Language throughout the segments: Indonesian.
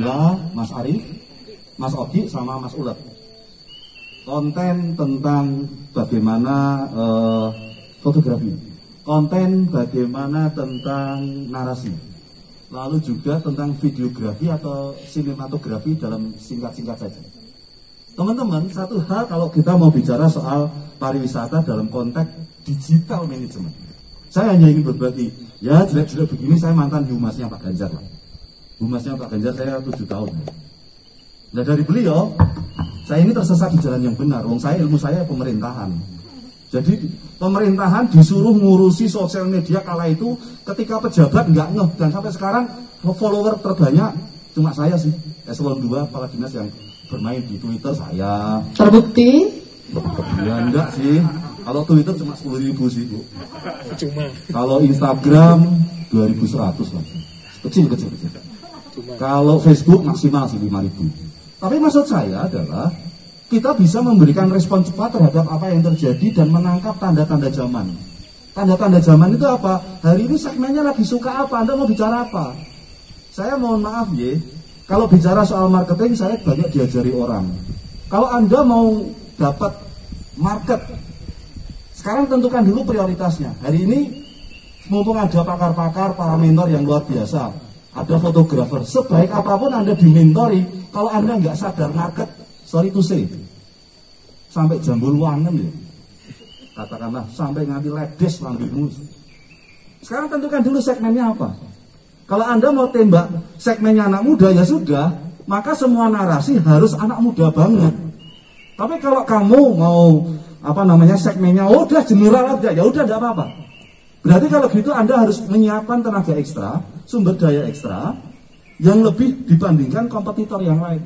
Angga, Mas Arif, Mas Ogi, sama Mas Ulet. Konten tentang bagaimana fotografi, konten bagaimana tentang narasi, lalu juga tentang videografi atau sinematografi dalam singkat-singkat saja. Teman-teman, satu hal kalau kita mau bicara soal pariwisata dalam konteks digital management, saya hanya ingin berbagi, ya jelek-jelek begini, saya mantan humasnya Pak Ganjar lah. Humasnya Pak Ganjar saya 7 tahun. Nah dari beliau, saya ini tersesat di jalan yang benar. Ilmu saya pemerintahan. Jadi pemerintahan disuruh ngurusi sosial media kala itu ketika pejabat nggak ngeh, dan sampai sekarang follower terbanyak cuma saya sih, eselon 2 kepala dinas yang bermain di Twitter saya. Terbukti? Ya enggak sih. Kalau Twitter cuma 10.000 sih Bu. Cuma. Kalau Instagram 2.100 lah. Kecil. Kalau Facebook maksimal sih 5.000. Tapi maksud saya adalah kita bisa memberikan respon cepat terhadap apa yang terjadi dan menangkap tanda-tanda zaman. Tanda-tanda zaman itu apa? Hari ini segmennya lagi suka apa? Anda mau bicara apa? Saya mohon maaf ya, kalau bicara soal marketing saya banyak diajari orang. Kalau Anda mau dapat market, sekarang tentukan dulu prioritasnya. Hari ini mumpung ada pakar-pakar, para mentor yang luar biasa, ada fotografer, sebaik apapun Anda dimentori, kalau Anda nggak sadar market, sorry to say, sampai jambul wangen ya, katakanlah sampai nganti ledes lambungmu. Sekarang tentukan dulu segmennya apa. Kalau Anda mau tembak segmennya anak muda, ya sudah, maka semua narasi harus anak muda banget. Tapi kalau kamu mau segmennya udah general aja, ya udah enggak apa-apa. Berarti kalau gitu Anda harus menyiapkan tenaga ekstra, sumber daya ekstra yang lebih dibandingkan kompetitor yang lain.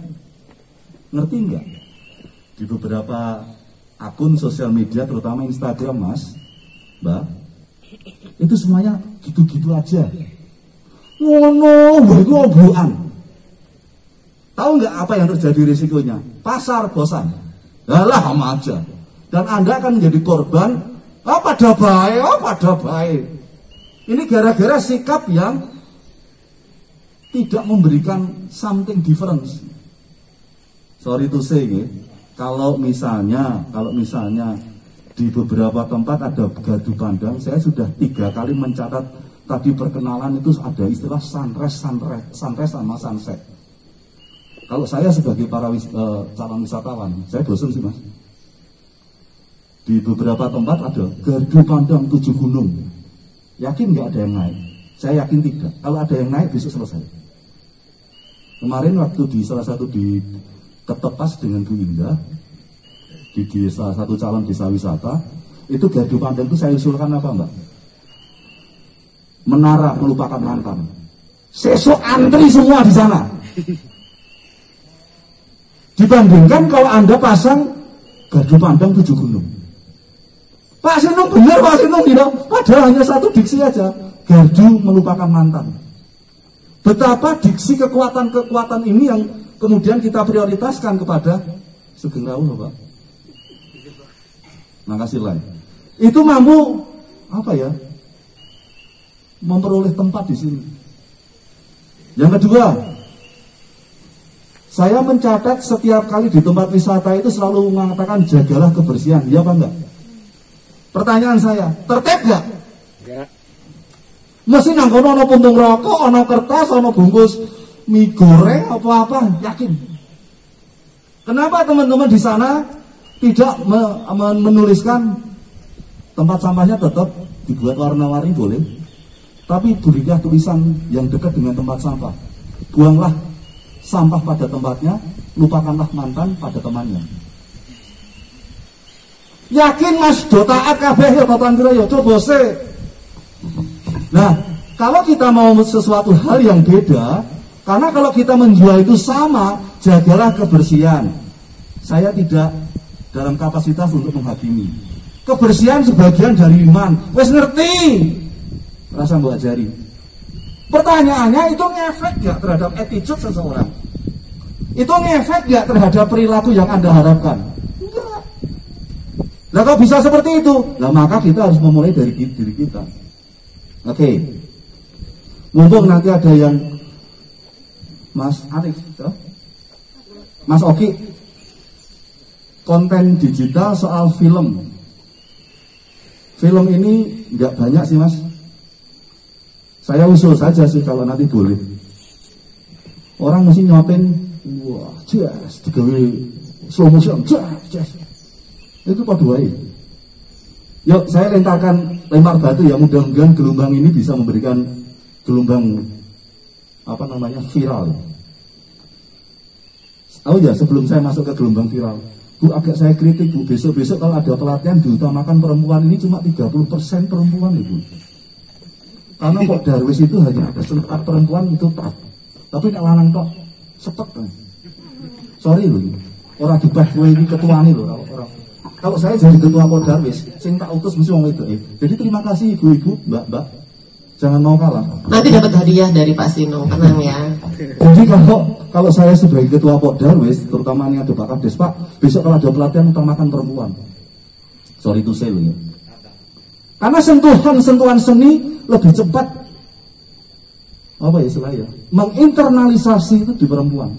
Ngerti enggak? Di beberapa akun sosial media, terutama Instagram, Mas, Mbak, itu semuanya gitu-gitu aja. Ngono, itu obrolan. Tahu nggak apa yang terjadi risikonya? Pasar bosan. Yalah sama aja. Dan Anda akan menjadi korban. Pada baik. Ini gara-gara sikap yang tidak memberikan something difference. Sorry to say, kalau misalnya di beberapa tempat ada gardu pandang, saya sudah 3 kali mencatat. Tadi perkenalan itu ada istilah sunrise sama sunset. Kalau saya sebagai calon wisatawan, saya bosan sih Mas. Di beberapa tempat ada gardu pandang 7 gunung. Yakin nggak ada yang naik? Saya yakin tidak. Kalau ada yang naik besok selesai. Kemarin waktu di salah satu di Ketepas dengan Bu Indah, di salah satu calon desa wisata, itu gardu pandang itu saya usulkan apa Mbak? Menara melupakan mantan. Sesuk antri semua di sana. Dibandingkan kalau Anda pasang gardu pandang 7 gunung. Pak Sinung benar, Pak Sinung tidak. Padahal hanya satu diksi aja. Gardu melupakan mantan. Betapa diksi kekuatan ini yang kemudian kita prioritaskan kepada Sugeng Rawuh, Pak. Makasih lain. Itu mampu memperoleh tempat di sini. Yang kedua, saya mencatat setiap kali di tempat wisata itu selalu mengatakan jagalah kebersihan. Iya apa enggak? Pertanyaan saya, tertib enggak? Enggak. Mesti nangkono ono puntung rokok, ono kertas, ono bungkus mie goreng apa-apa, yakin. Kenapa teman-teman di sana tidak menuliskan tempat sampahnya tetap dibuat warna-warni boleh? Tapi berilah tulisan yang dekat dengan tempat sampah. Buanglah sampah pada tempatnya, lupakanlah mantan pada temannya. Yakin Mas do taat kabeh ya Bapak Andra ya, coba sih. Nah, kalau kita mau sesuatu hal yang beda, karena kalau kita menjual itu sama, jagalah kebersihan. Saya tidak dalam kapasitas untuk menghakimi. Kebersihan sebagian dari iman. Wes ngerti. Rasa mbok ajari. Pertanyaannya itu ngefek gak terhadap attitude seseorang? Itu ngefek gak terhadap perilaku yang Anda harapkan? Enggak. Nah kalau bisa seperti itu, nah maka kita harus memulai dari diri kita. Oke. Mumpung nanti ada yang Mas Arif, ya? Mas Oki, konten digital soal film. Film ini nggak banyak sih Mas. Saya usul saja sih kalau nanti boleh. Orang mesti nyuapin, wah, jas, digawe slow motion, jas. Itu pada wae. Yuk, saya lempar batu ya, mudah-mudahan gelombang ini bisa memberikan gelombang viral. Oh ya, sebelum saya masuk ke gelombang viral, Bu, agak saya kritik Bu, besok-besok kalau ada pelatihan diutamakan perempuan, ini cuma 30% perempuan Ibu. Karena kok Darwis itu hanya ada sempat perempuan itu tak. Tapi nek lanang kok sepet kan. Sorry loh, orang dibah gue ini ketua nih loh orang. Kalau saya jadi ketua kok Darwis, sing tak utus mesti wong itu. Jadi terima kasih ibu-ibu, mbak-mbak. Jangan mau kalah. Nanti dapat hadiah dari Pak Sino, tenang ya. Jadi kalau saya sebagai ketua Pok Darwis, terutama ini ada Pak Kades, Pak, besok kalau ada pelatihan utamakan perempuan. Sorry itu saya loh ya. Karena sentuhan seni lebih cepat istilahnya menginternalisasi itu di perempuan.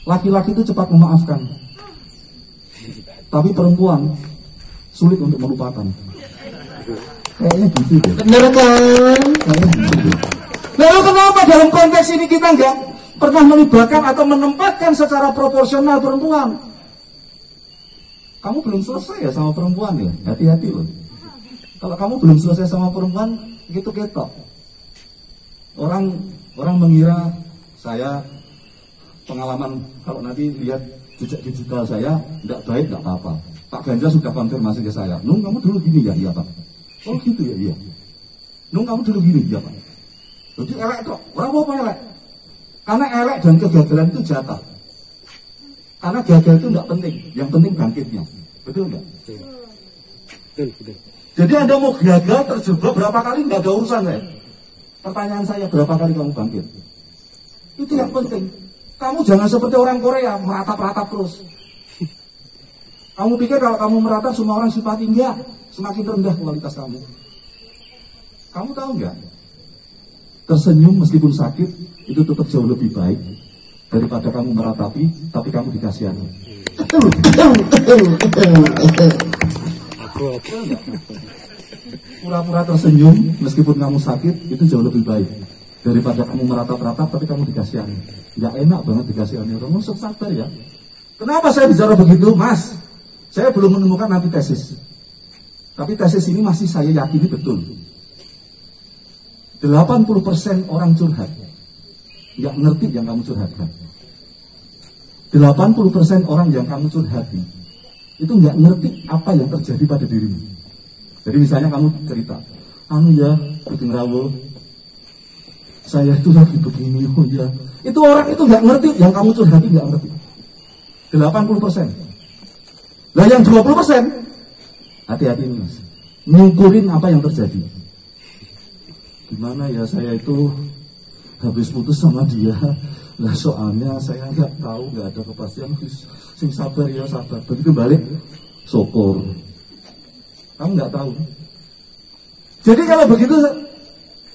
Laki-laki itu cepat memaafkan, tapi perempuan sulit untuk melupakan. Kayaknya gitu deh. Bener kan? Lalu kenapa dalam konteks ini kita nggak pernah melibatkan atau menempatkan secara proporsional perempuan? Kamu belum selesai ya sama perempuan ya, hati-hati loh. Kalau kamu belum selesai sama perempuan, gitu ketok. Orang mengira saya pengalaman, kalau nanti lihat jejak digital saya tidak baik, tidak apa-apa. Pak Ganjar sudah konfirmasi ke saya, Nung kamu dulu gini ya, iya Pak. Oh gitu ya, iya. Nung kamu dulu gini, iya Pak. Jadi elek kok, orang apa elek? Karena elek dan kegagalan itu jatah. Karena gagal itu tidak penting, yang penting bangkitnya. Betul nggak? Betul. Jadi Anda mau gagal terjebak berapa kali nggak ada urusan saya. Pertanyaan saya, berapa kali kamu bangkit? Itu yang penting. Kamu jangan seperti orang Korea, meratap-ratap terus. Kamu pikir kalau kamu meratap semua orang simpati? Enggak, semakin rendah kualitas kamu. Kamu tahu nggak? Tersenyum meskipun sakit itu tetap jauh lebih baik daripada kamu meratapi tapi kamu dikasihani. Pura-pura tersenyum meskipun kamu sakit itu jauh lebih baik daripada kamu meratap-ratap tapi kamu dikasihani. Nggak enak banget dikasihani. Kamu sabar ya. Kenapa saya bicara begitu, Mas? Saya belum menemukan antitesis. Tapi tesis ini masih saya yakini betul. 80% orang curhat nggak ngerti yang kamu curhatkan. 80% orang yang kamu curhati itu nggak ngerti apa yang terjadi pada dirimu. Jadi misalnya kamu cerita, bikin rawuh, saya itu lagi begini, oh ya. Itu orang itu nggak ngerti yang kamu curhati, nggak ngerti. 80%. Nah yang 20%, hati-hati nih Mas, ngukurin apa yang terjadi. Gimana ya, saya itu habis putus sama dia. Nah soalnya saya nggak tahu, nggak ada kepastian. Sing sabar ya sabar. Begitu balik, syukur. Kamu nggak tahu. Jadi kalau begitu,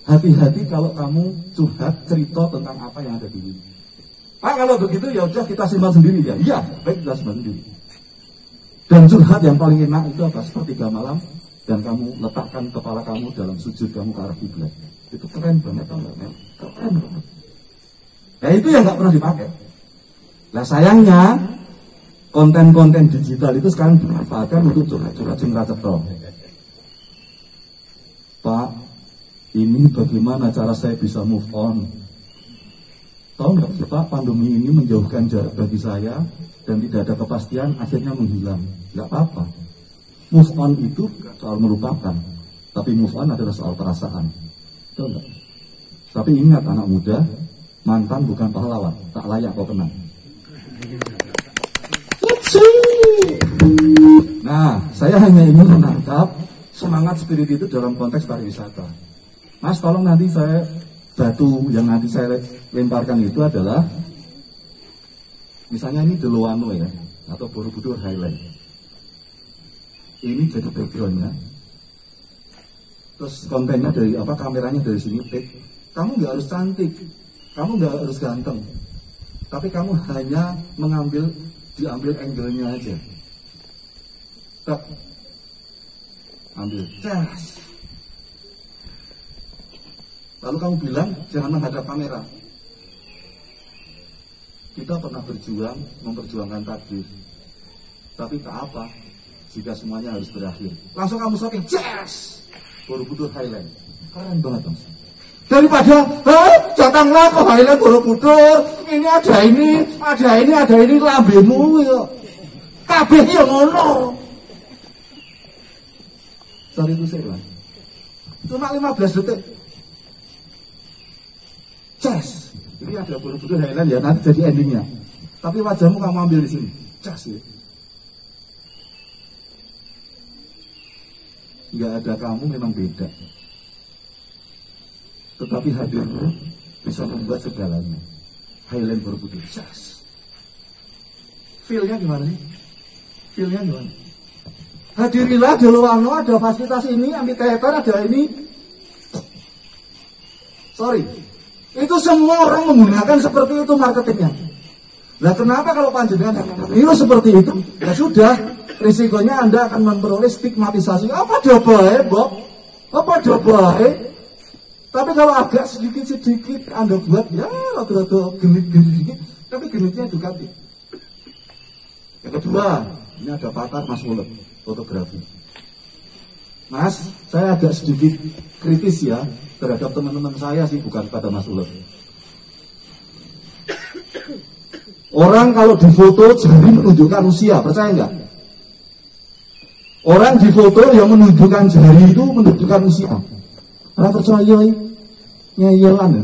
hati-hati kalau kamu curhat cerita tentang apa yang ada di sini. Pak kalau begitu ya udah kita simpan sendiri ya. Iya, baik kita simpan sendiri. Dan curhat yang paling enak itu apa? Sepertiga malam dan kamu letakkan kepala kamu dalam sujud kamu ke arah kiblat. Itu keren banget, keren banget. Nah itu yang nggak pernah dipakai. Nah sayangnya konten-konten digital itu sekarang dimanfaatkan untuk curhat-curhat sing ra cetha. Pak, ini bagaimana cara saya bisa move on? Tahu nggak sih Pak, pandemi ini menjauhkan jarak bagi saya dan tidak ada kepastian, akhirnya menghilang. Nggak apa-apa. Move on itu soal melupakan, tapi move on adalah soal perasaan. Tahu nggak? Tapi ingat anak muda, mantan bukan pahlawan, tak layak kau kenang. Nah, saya hanya ingin menangkap semangat spirit itu dalam konteks pariwisata. Mas, tolong nanti batu yang nanti saya lemparkan itu adalah, misalnya ini Deloano ya, atau Borobudur Highland. Ini jadi backgroundnya. Terus kontennya dari kameranya dari sini take. Kamu nggak harus cantik. Kamu nggak harus ganteng, tapi kamu hanya diambil angle-nya aja. Tak, ambil, cas. Lalu kamu bilang jangan menghadap kamera. Kita pernah berjuang, memperjuangkan takdir. Tapi tak apa jika semuanya harus berakhir. Langsung kamu shopping, yes! Borobudur Highland. Keren banget, Mas. Daripada, datanglah ke Highland Borobudur, ini, ada ini, lambemu, ya. Kabeh ya ngono. Sorry itu saya, Mas. Cuma 15 detik. Yes! Ini ada Borobudur Highland ya, nanti jadi endingnya. Tapi wajahmu kamu ambil di sini. Yes, ya. Nggak ada kamu memang beda. Tetapi hadirmu bisa membuat segalanya. Highland Borobudur. Yes. Feel-nya gimana sih? Feel-nya gimana? Hadirilah di Luwano, ada fasilitas ini, amphitheater, ada ini. Sorry. Itu semua orang menggunakan seperti itu marketingnya. Nah kenapa kalau panjenengan meniru seperti itu? Ya sudah, risikonya Anda akan memperoleh stigmatisasi. Apa coba Bob? Apa coba Tapi kalau agak sedikit Anda buat, ya rada-rada genit-genit sedikit, tapi genitnya Ducati. Yang kedua, ini ada pakar Mas Mulet, fotografi. Mas, saya agak sedikit kritis ya terhadap teman-teman saya sih, bukan pada Mas Ulet. Orang kalau difoto jari menunjukkan usia, percaya nggak? Orang difoto yang menunjukkan jari itu menunjukkan usia. Orang percaya nyeyelan ya.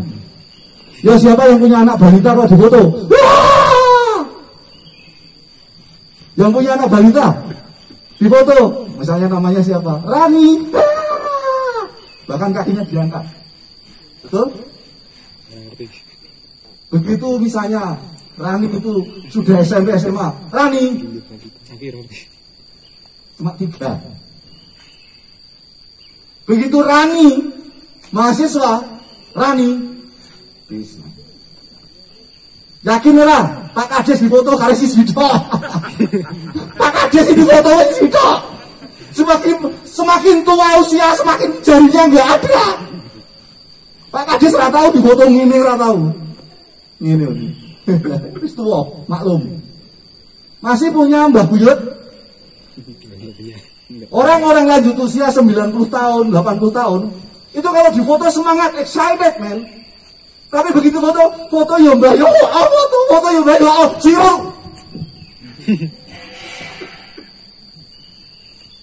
Ya siapa yang punya anak balita kalau difoto? Wah! Yang punya anak balita difoto, misalnya namanya siapa? Rani. Bahkan kakinya diangkat. Betul? Begitu misalnya Rani itu sudah SMP SMA. Rani cuma 3. Begitu Rani mahasiswa, Rani bisa. Yakin lah Pak Kades difoto karo si Sido. Pak Kades di foto si Sido. Semakin tua usia, semakin jarinya nggak ada. Pak Kades nggak tahu di foto ngene, nggak tahu. Ngene ini. Wis tua, maklum. Masih punya Mbah Buyut. Orang-orang lanjut usia 90 tahun, 80 tahun, itu kalau di foto semangat, excited, man. Tapi begitu foto yo Mbah yo, apa tuh foto yo Mbah yo, ciro.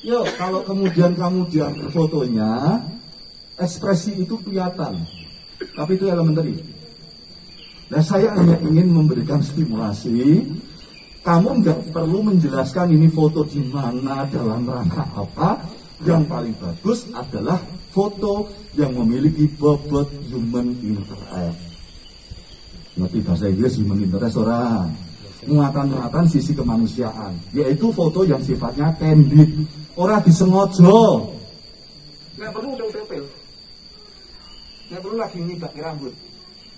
Yo, kalau kemudian kamu diambil fotonya, ekspresi itu kelihatan, tapi itu elementary. Nah, saya hanya ingin memberikan stimulasi. Kamu nggak perlu menjelaskan ini foto di mana, dalam rangka apa. Yang paling bagus adalah foto yang memiliki bobot human interest. Ngerti bahasa Inggris human interest orang? Muatan-muatan sisi kemanusiaan, yaitu foto yang sifatnya candid. Orang disengaja. Nggak perlu udah tempel. Nggak perlu lagi ngibak rambut.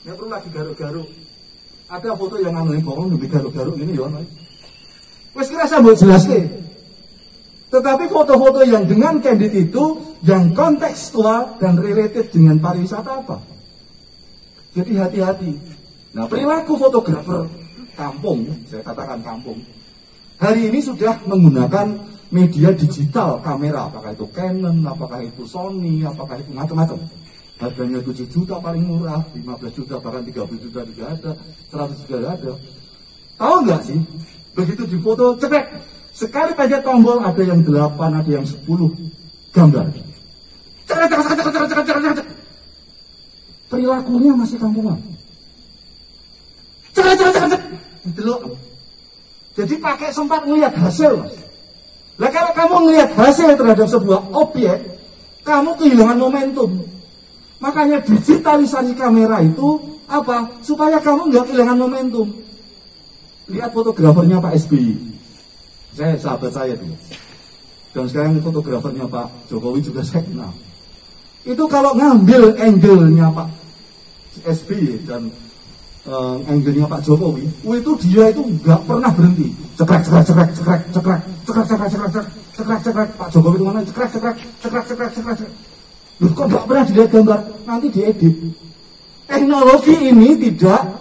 Nggak perlu lagi garuk-garuk. Ada foto yang anu bohong lebih garuk-garuk ini ya. Wes kira saya buat jelaskan. Tetapi foto-foto yang dengan candid itu yang kontekstual dan related dengan pariwisata apa? Jadi hati-hati. Nah, perilaku fotografer kampung, saya katakan kampung, hari ini sudah menggunakan media digital kamera, apakah itu Canon, apakah itu Sony, apakah itu macam-macam. Harganya 7 juta paling murah, 15 juta, bahkan 30 juta juga ada, 100 juta ada. Tahu nggak sih? Begitu difoto, cekrek. Sekali pencet tombol, ada yang 8, ada yang 10 gambar. Cekrek. Perilakunya masih kampungan. Cekrek. Delok. Jadi pakai sempat melihat hasil, Mas. Nah, kalau kamu melihat hasil terhadap sebuah objek, kamu kehilangan momentum. Makanya digitalisasi kamera itu apa? Supaya kamu nggak kehilangan momentum. Lihat fotografernya Pak SBY. Saya sahabat saya tuh. Dan sekarang fotografernya Pak Jokowi juga saya kenal. Itu kalau ngambil angle-nya Pak SBY dan angle-nya Pak Jokowi, itu dia itu nggak pernah berhenti. Cekrek. Pak Jokowi itu mana? Cekrek. Loh, kok nggak pernah dilihat gambar? Nanti diedit. Teknologi ini tidak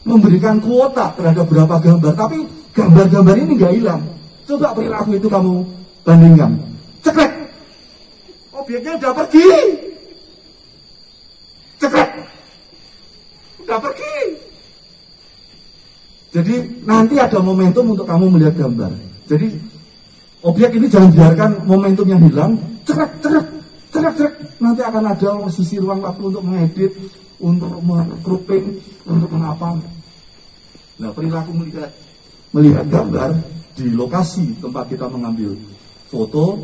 memberikan kuota terhadap berapa gambar, tapi gambar-gambar ini nggak hilang. Coba perilaku itu kamu bandingkan. Cekrek. Obyeknya udah pergi. Cekrek. Udah pergi. Jadi nanti ada momentum untuk kamu melihat gambar. Jadi objek ini jangan biarkan momentumnya hilang. Cekrek. Nanti akan ada sisi ruang waktu untuk mengedit, untuk menggrouping, untuk mengapa. Nah, perilaku melihat gambar di lokasi tempat kita mengambil foto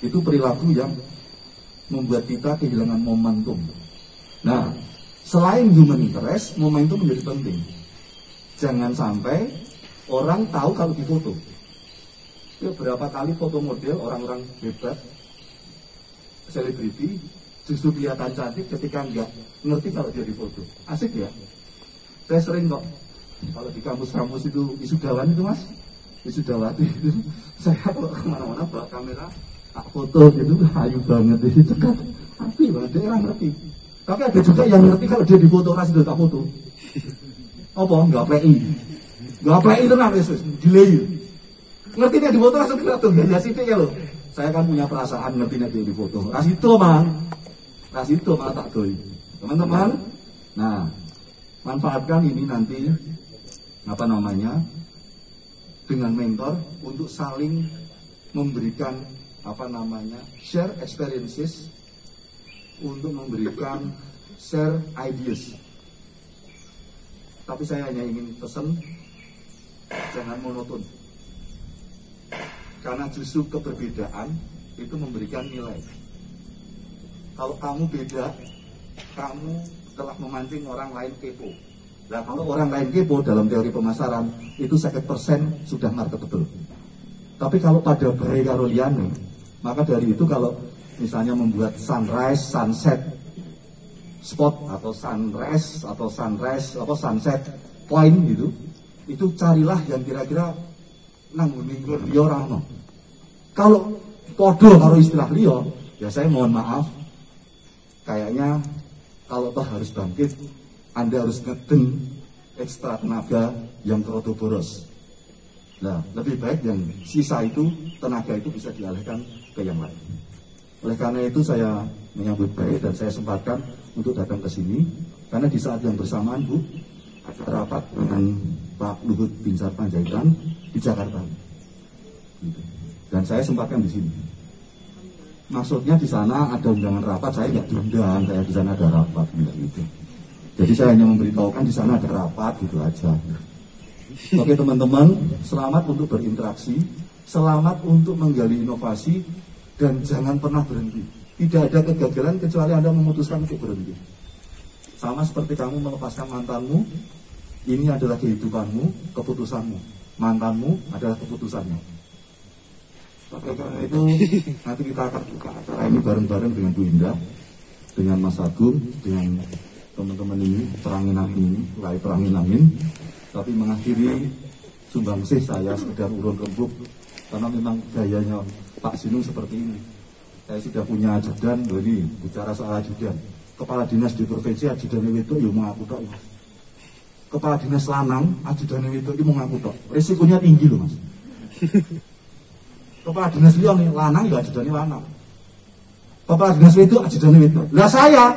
itu perilaku yang membuat kita kehilangan momentum. Nah, selain human interest, momentum menjadi penting. Jangan sampai orang tahu kalau difoto. Ya, berapa kali foto model orang-orang hebat, selebriti, justru kelihatan cantik ketika nggak ngerti kalau dia difoto. Asik ya? Saya sering kok, kalau di kampus-kampus itu wisudawan itu mas, wisudawati itu, saya kalau kemana-mana bawa kamera, tak foto gitu, hayu banget itu kan, tapi banget dia orang ngerti. Tapi ada juga yang ngerti kalau dia difoto, ras itu tak foto. Apa? Nggak play. Nggak play itu namanya Yesus, delay. Ngerti dia difoto langsung kena tuh, ya sidik ya loh. Saya kan punya perasaan ngerti dia difoto. Ras itu mah tak doi. Teman-teman, nah manfaatkan ini nanti dengan mentor untuk saling memberikan share experiences, untuk memberikan share ideas. Tapi saya hanya ingin pesan, jangan monoton. Karena justru keberbedaan itu memberikan nilai. Kalau kamu beda, kamu telah memancing orang lain kepo. Nah, kalau orang lain kepo dalam teori pemasaran, itu 100% sudah marketable. Tapi kalau pada Bray Karoliane, maka dari itu kalau misalnya membuat sunrise, sunset spot atau sunset point gitu, itu carilah yang kira-kira nangguni liya ora ono. Kalau podo karo istilah liya, ya saya mohon maaf, kayaknya kalau toh harus bangkit, Anda harus ngeden ekstra tenaga yang terlalu boros. Nah, lebih baik yang sisa itu, tenaga itu bisa dialihkan ke yang lain. Oleh karena itu saya menyambut baik dan saya sempatkan untuk datang ke sini, karena di saat yang bersamaan Bu, ada rapat dengan Pak Luhut Binsar Panjaitan di Jakarta. Dan saya sempatkan di sini. Maksudnya di sana ada undangan rapat, saya nggak diundang, saya di sana ada rapat gitu. Jadi saya hanya memberitahukan di sana ada rapat gitu aja. Oke teman-teman, selamat untuk berinteraksi, selamat untuk menggali inovasi, dan jangan pernah berhenti. Tidak ada kegagalan kecuali Anda memutuskan untuk berhenti. Sama seperti kamu melepaskan mantanmu, ini adalah kehidupanmu, keputusanmu. Mantanmu adalah keputusannya. Oke, karena itu nanti kita akan buka acara ini bareng-bareng dengan Bu Indah, dengan Mas Agung, dengan teman-teman ini, perangin angin. Tapi mengakhiri sumbangsih saya sekedar urun rembuk, karena memang gayanya Pak Sinung seperti ini. Saya sudah punya ajudan, ini bicara soal ajudan. Kepala dinas di provinsi ajudan itu ya mau ngaku tok. Kepala dinas lanang ajudan itu mau ngaku tok. Risikonya tinggi loh Mas. Kepala dinas liya nih lanang ya ajudannya lanang. Kepala dinas itu ajudannya itu. Lah saya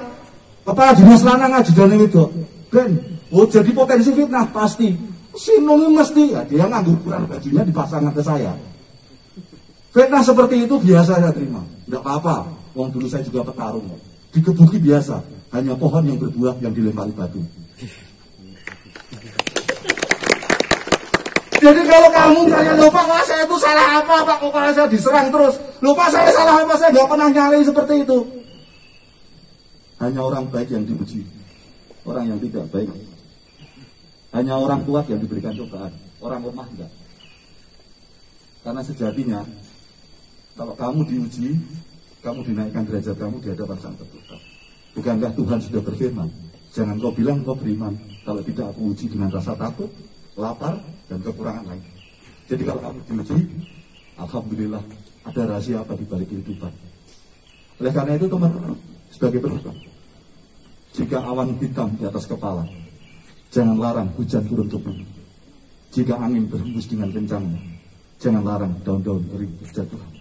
kepala dinas lanang ajudannya itu. Ben, jadi potensi fitnah pasti. Sinung mesti ya dia nganggur ukuran bajunya dipasangkan ke saya. Fitnah seperti itu biasa saya terima. Tidak apa-apa. Wong dulu saya juga petarung. Dikebuki biasa. Hanya pohon yang berbuah yang dilempari batu. Jadi kalau kamu tanya, lupa Pak saya itu salah apa Pak, kok saya diserang terus. Lupa saya salah apa, saya nggak pernah nyali seperti itu. Hanya orang baik yang dipuji, orang yang tidak baik. Hanya orang kuat yang diberikan cobaan, orang lemah enggak. Karena sejatinya, kalau kamu diuji, kamu dinaikkan derajat kamu di hadapan Sang Pencipta. Bukankah Tuhan sudah berfirman, Jangan kau bilang kau beriman kalau tidak aku uji dengan rasa takut, lapar, dan kekurangan lain. Jadi kalau kamu diuji, alhamdulillah ada rahasia apa di balik kehidupan. Oleh karena itu teman-teman, sebagai penutup, jika awan hitam di atas kepala, jangan larang hujan turun ke bumi. Jika angin berhembus dengan kencangnya, jangan larang daun-daun kering berjatuhan.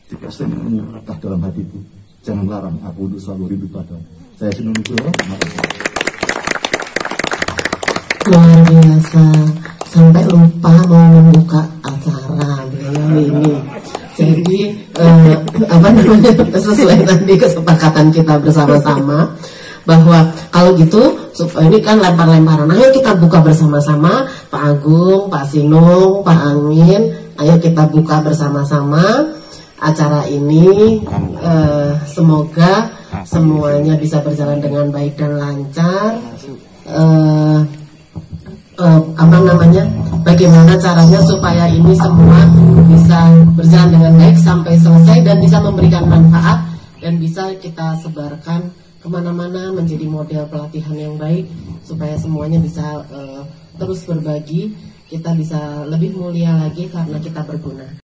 Jika senyummu patah dalam hatiku, jangan larang aku untuk selalu rindu padamu. Saya Sinung Nugroho, terima kasih. Luar biasa, sampai lupa mau membuka acara beliau ini. Jadi sesuai tadi kesepakatan kita bersama-sama bahwa kalau gitu ini kan lempar-lemparan. Ayo kita buka bersama-sama, Pak Agung, Pak Sinung, Pak Angin. Ayo kita buka bersama-sama acara ini. Semoga semuanya bisa berjalan dengan baik dan lancar. Bagaimana caranya supaya ini semua bisa berjalan dengan baik sampai selesai dan bisa memberikan manfaat dan bisa kita sebarkan kemana-mana menjadi model pelatihan yang baik supaya semuanya bisa terus berbagi, kita bisa lebih mulia lagi karena kita berguna.